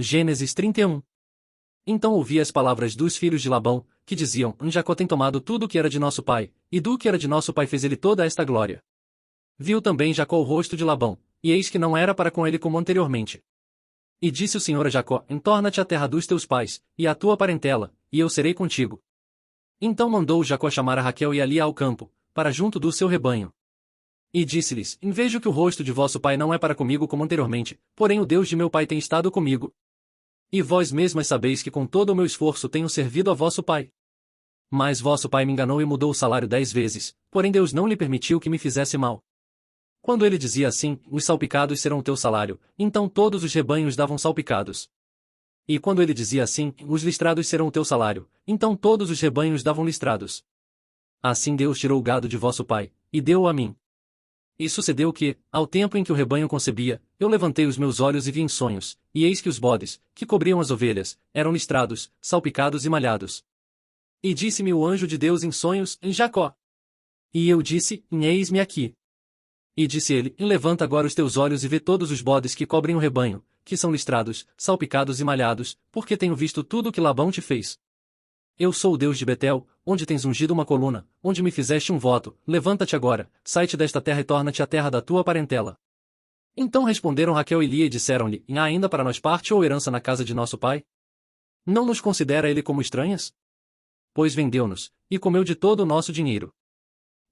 Gênesis 31. Então ouvi as palavras dos filhos de Labão, que diziam: Jacó tem tomado tudo o que era de nosso pai, e do que era de nosso pai fez ele toda esta glória. Viu também Jacó o rosto de Labão, e eis que não era para com ele como anteriormente. E disse o Senhor a Jacó: Entorna-te à terra dos teus pais, e à tua parentela, e eu serei contigo. Então mandou Jacó chamar a Raquel e a Lia ao campo, para junto do seu rebanho. E disse-lhes: Vejo que o rosto de vosso pai não é para comigo como anteriormente, porém o Deus de meu pai tem estado comigo. E vós mesmas sabeis que com todo o meu esforço tenho servido a vosso pai. Mas vosso pai me enganou e mudou o salário 10 vezes, porém Deus não lhe permitiu que me fizesse mal. Quando ele dizia assim: Os salpicados serão o teu salário, então todos os rebanhos davam salpicados. E quando ele dizia assim: Os listrados serão o teu salário, então todos os rebanhos davam listrados. Assim Deus tirou o gado de vosso pai, e deu-o a mim. E sucedeu que, ao tempo em que o rebanho concebia, eu levantei os meus olhos e vi em sonhos, e eis que os bodes, que cobriam as ovelhas, eram listrados, salpicados e malhados. E disse-me o anjo de Deus em sonhos: Jacó. E eu disse: Eis-me aqui. E disse ele: Levanta agora os teus olhos e vê todos os bodes que cobrem o rebanho, que são listrados, salpicados e malhados, porque tenho visto tudo o que Labão te fez. Eu sou o Deus de Betel, onde tens ungido uma coluna, onde me fizeste um voto. Levanta-te agora, sai-te desta terra e torna-te à terra da tua parentela. Então responderam Raquel e Lia e disseram-lhe: Há ainda para nós parte ou herança na casa de nosso pai? Não nos considera ele como estranhas? Pois vendeu-nos, e comeu de todo o nosso dinheiro.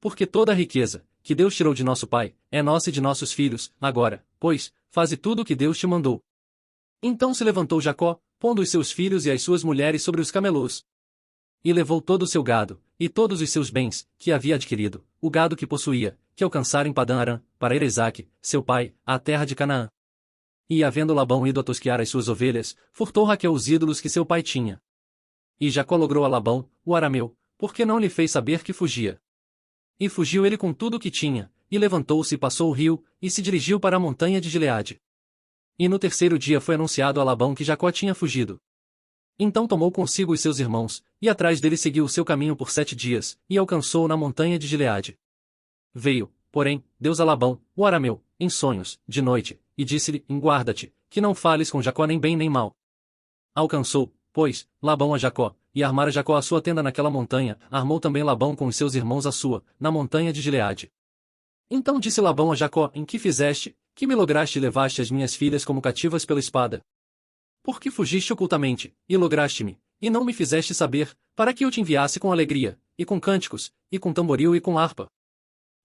Porque toda a riqueza, que Deus tirou de nosso pai, é nossa e de nossos filhos. Agora, pois, faze tudo o que Deus te mandou. Então se levantou Jacó, pondo os seus filhos e as suas mulheres sobre os camelôs. E levou todo o seu gado, e todos os seus bens, que havia adquirido, o gado que possuía, que alcançara em Padã-Arã, para ir a Isaque, seu pai, à terra de Canaã. E havendo Labão ido a tosquear as suas ovelhas, furtou Raquel os ídolos que seu pai tinha. E Jacó logrou a Labão, o arameu, porque não lhe fez saber que fugia. E fugiu ele com tudo o que tinha, e levantou-se e passou o rio, e se dirigiu para a montanha de Gileade. E no terceiro dia foi anunciado a Labão que Jacó tinha fugido. Então tomou consigo os seus irmãos, e atrás dele seguiu o seu caminho por 7 dias, e alcançou-o na montanha de Gileade. Veio, porém, Deus a Labão, o arameu, em sonhos, de noite, e disse-lhe: Guarda-te, que não fales com Jacó nem bem nem mal. Alcançou, pois, Labão a Jacó, e armara Jacó a sua tenda naquela montanha, armou também Labão com os seus irmãos a sua, na montanha de Gileade. Então disse Labão a Jacó: Em que fizeste, que me lograste e levaste as minhas filhas como cativas pela espada? Por que fugiste ocultamente, e lograste-me, e não me fizeste saber, para que eu te enviasse com alegria, e com cânticos, e com tamboril e com harpa?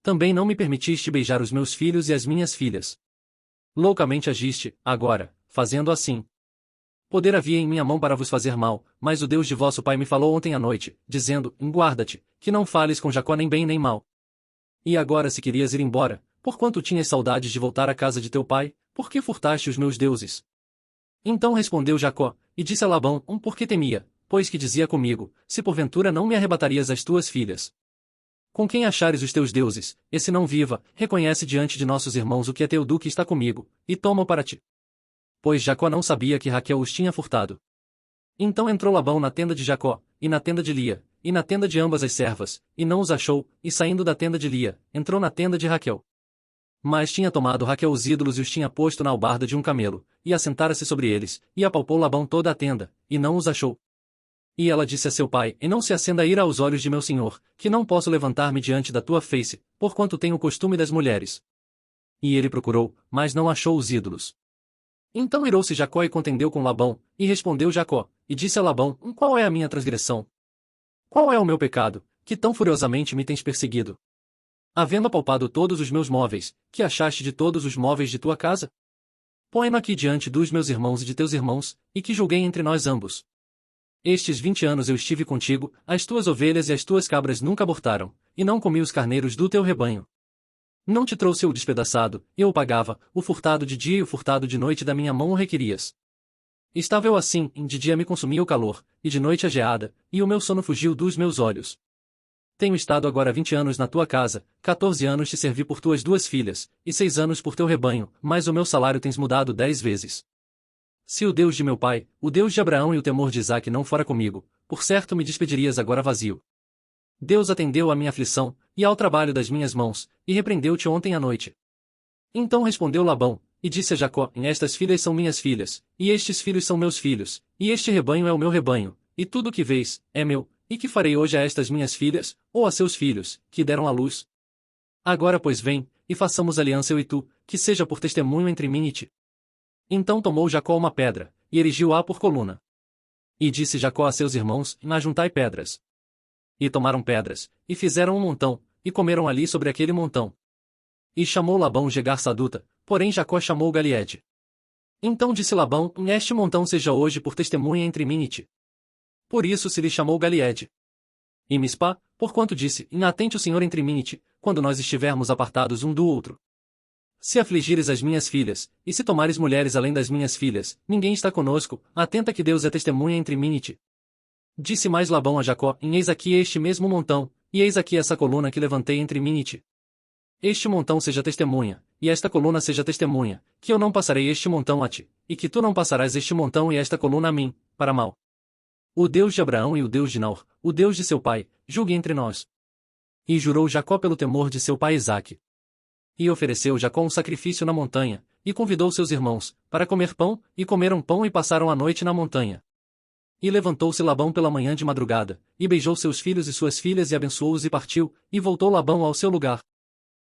Também não me permitiste beijar os meus filhos e as minhas filhas. Loucamente agiste, agora, fazendo assim. Poder havia em minha mão para vos fazer mal, mas o Deus de vosso pai me falou ontem à noite, dizendo: Guarda-te, que não fales com Jacó nem bem nem mal. E agora se querias ir embora, porquanto tinhas saudades de voltar à casa de teu pai, por que furtaste os meus deuses? Então respondeu Jacó, e disse a Labão: Porque temia, pois que dizia comigo: Se porventura não me arrebatarias as tuas filhas. Com quem achares os teus deuses, esse não viva, reconhece diante de nossos irmãos o que é teu do que está comigo, e toma-o para ti. Pois Jacó não sabia que Raquel os tinha furtado. Então entrou Labão na tenda de Jacó, e na tenda de Lia, e na tenda de ambas as servas, e não os achou, e saindo da tenda de Lia, entrou na tenda de Raquel. Mas tinha tomado Raquel os ídolos e os tinha posto na albarda de um camelo, e assentara-se sobre eles, e apalpou Labão toda a tenda, e não os achou. E ela disse a seu pai: E não se acenda a ira aos olhos de meu senhor, que não posso levantar-me diante da tua face, porquanto tenho o costume das mulheres. E ele procurou, mas não achou os ídolos. Então irou-se Jacó e contendeu com Labão, e respondeu Jacó, e disse a Labão: Qual é a minha transgressão? Qual é o meu pecado, que tão furiosamente me tens perseguido? Havendo apalpado todos os meus móveis, que achaste de todos os móveis de tua casa? Põe-no aqui diante dos meus irmãos e de teus irmãos, e que julguei entre nós ambos. Estes 20 anos eu estive contigo, as tuas ovelhas e as tuas cabras nunca abortaram, e não comi os carneiros do teu rebanho. Não te trouxe o despedaçado, eu o pagava, o furtado de dia e o furtado de noite da minha mão o requerias. Estava eu assim, de dia me consumia o calor, e de noite a geada, e o meu sono fugiu dos meus olhos. Tenho estado agora 20 anos na tua casa, 14 anos te servi por tuas 2 filhas, e 6 anos por teu rebanho, mas o meu salário tens mudado 10 vezes. Se o Deus de meu pai, o Deus de Abraão e o temor de Isaque não fora comigo, por certo me despedirias agora vazio. Deus atendeu à minha aflição, e ao trabalho das minhas mãos, e repreendeu-te ontem à noite. Então respondeu Labão, E disse a Jacó: Estas filhas são minhas filhas, e estes filhos são meus filhos, e este rebanho é o meu rebanho, e tudo o que vês é meu, e que farei hoje a estas minhas filhas, ou a seus filhos, que deram à luz? Agora pois vem, e façamos aliança eu e tu, que seja por testemunho entre mim e ti. Então tomou Jacó uma pedra, e erigiu-a por coluna. E disse Jacó a seus irmãos: Ajuntai pedras. E tomaram pedras, e fizeram um montão, e comeram ali sobre aquele montão. E chamou Labão Jegar-Saduta, porém Jacó chamou Galiede. Então disse Labão: Este montão seja hoje por testemunha entre mim e ti. Por isso se lhe chamou Galiede. E Mispá, porquanto disse: Atente o Senhor entre mim e ti, quando nós estivermos apartados um do outro. Se afligires as minhas filhas, e se tomares mulheres além das minhas filhas, ninguém está conosco, atenta que Deus é testemunha entre mim e ti. Disse mais Labão a Jacó: Eis aqui este mesmo montão, e eis aqui essa coluna que levantei entre mim e ti. Este montão seja testemunha, e esta coluna seja testemunha, que eu não passarei este montão a ti, e que tu não passarás este montão e esta coluna a mim, para mal. O Deus de Abraão e o Deus de Naor, o Deus de seu pai, julgue entre nós. E jurou Jacó pelo temor de seu pai Isaque. E ofereceu Jacó um sacrifício na montanha, e convidou seus irmãos, para comer pão, e comeram pão e passaram a noite na montanha. E levantou-se Labão pela manhã de madrugada, e beijou seus filhos e suas filhas e abençoou-os e partiu, e voltou Labão ao seu lugar.